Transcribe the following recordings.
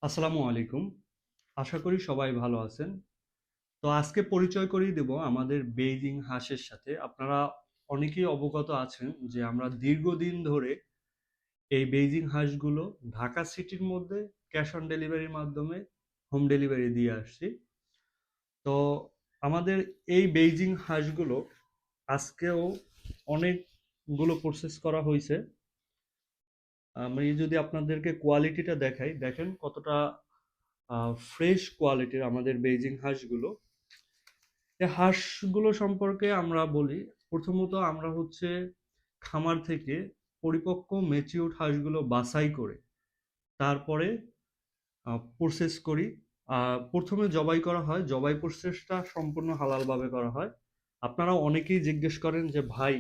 আসসালামু আলাইকুম। আশা করি সবাই ভালো আছেন। তো আজকে পরিচয় করিয়ে দেব আমাদের বেইজিং হাঁসের সাথে। আপনারা অনেকেই অবগত আছেন যে আমরা দীর্ঘদিন ধরে এই বেইজিং হাঁসগুলো ঢাকা সিটির মধ্যে ক্যাশ অন ডেলিভারির মাধ্যমে হোম ডেলিভারি দিয়ে আসছি। তো আমাদের এই বেইজিং হাঁসগুলো আজকেও অনেকগুলো প্রসেস করা হইছে। আমি যদি আপনাদেরকে কোয়ালিটিটা দেখাই, দেখেন কতটা ফ্রেশ কোয়ালিটির আমাদের বেইজিং হাঁসগুলো। এই হাঁসগুলো সম্পর্কে আমরা বলি, প্রথমত আমরা হচ্ছে খামার থেকে পরিপক্ক ম্যাচিউরড হাঁসগুলো বাছাই করে তারপরে প্রসেস করি। প্রথমে জবাই করা হয়, জবাই প্রসেসটা সম্পূর্ণ হালালভাবে করা হয়। আপনারা অনেকেই জিজ্ঞেস করেন যে ভাই,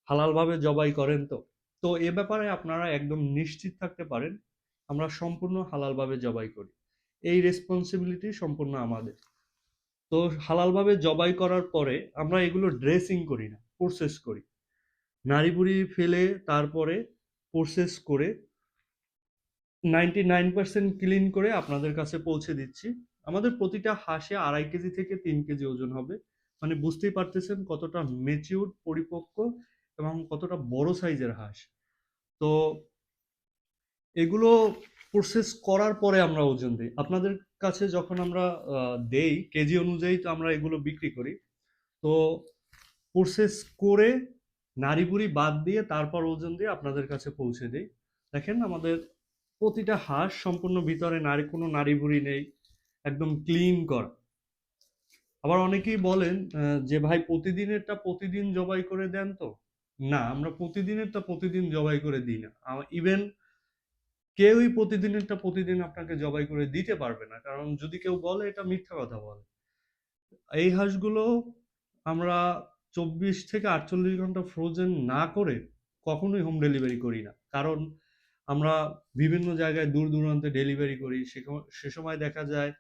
হালালভাবে জবাই করেন তো? তো এ ব্যাপারে আপনারা একদম নিশ্চিত থাকতে পারেন, আমরা সম্পূর্ণ হালালভাবে জবাই করি। এই রেসপন্সিবিলিটি সম্পূর্ণ আমাদের। তো হালালভাবে জবাই করার পরে আমরা এগুলো ড্রেসিং করি না, প্রসেস করি। নাড়িভুড়ি ফেলে তারপরে প্রসেস করে 99% ক্লিন করে আপনাদের কাছে পৌঁছে দিচ্ছি। আমাদের প্রতিটা হাঁসে 2.5 কেজি থেকে 3 কেজি ওজন হবে। মানে বুঝতেই পারতেছেন কতটা ম্যাচিউরড, পরিপক্ক এবং কতটা বড় সাইজের হাঁস। তো এগুলো প্রসেস করার পরে আমরা ওজন দিই। আপনাদের কাছে যখন আমরা দেই কেজি অনুযায়ী, তো আমরা এগুলো বিক্রি করি। তো প্রসেস করে নাড়িভুড়ি বাদ দিয়ে তারপর ওজন দিয়ে আপনাদের কাছে পৌঁছে দেই। দেখেন আমাদের প্রতিটা হাঁস সম্পূর্ণ ভিতরে কোনো নাড়িভুড়ি নেই, একদম ক্লিন করা। আবার অনেকেই বলেন যে ভাই প্রতিদিনেরটা প্রতিদিন জবাই করে দেন তো? না, আমরা প্রতিদিনেরটা প্রতিদিন জবাই করে দিই না। ইভেন কেউই প্রতিদিনেরটা প্রতিদিন আপনাকে জবাই করে দিতে পারবে না, কারণ যদি কেউ বলে এটা মিথ্যা কথা বলে। এই হাঁসগুলো আমরা 24 থেকে 48 ঘন্টা ফ্রোজেন না করে কখনোই হোম ডেলিভারি করি না। কারণ আমরা বিভিন্ন জায়গায় দূর দূরান্তে ডেলিভারি করি, সে সময় দেখা যায়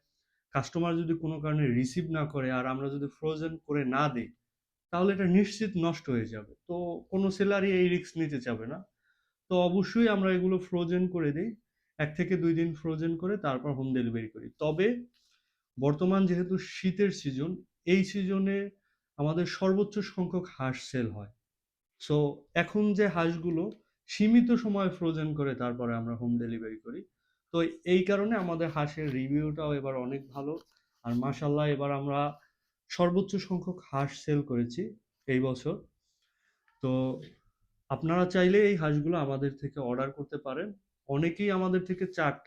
কাস্টমার যদি কোনো কারণে রিসিভ না করে আর আমরা যদি ফ্রোজেন করে না দিই, তাহলে এটা নিশ্চিত নষ্ট হয়ে যাবে। তো কোনো সেলারই এই রিস্ক নিতে চাবে না। তো অবশ্যই আমরা এগুলো ফ্রোজেন করে দিই। 1 থেকে 2 দিন ফ্রোজেন করে তারপর হোম ডেলিভারি করি। তবে বর্তমান যেহেতু শীতের সিজন, এই সিজনে আমাদের সর্বোচ্চ সংখ্যক হাঁস সেল হয়। সো এখন যে হাঁসগুলো সীমিত সময় ফ্রোজেন করে তারপরে আমরা হোম ডেলিভারি করি। তো এই কারণে আমাদের হাঁসের রিভিউটাও এবার অনেক ভালো। আর মাশাল্লাহ এবার আমরা সর্বোচ্চ সংখ্যক হাঁস সেল করেছি এই বছর। তো আপনারা চাইলে এই হাঁসগুলো আমাদের থেকে অর্ডার করতে পারেন। অনেকেই আমাদের থেকে 4টা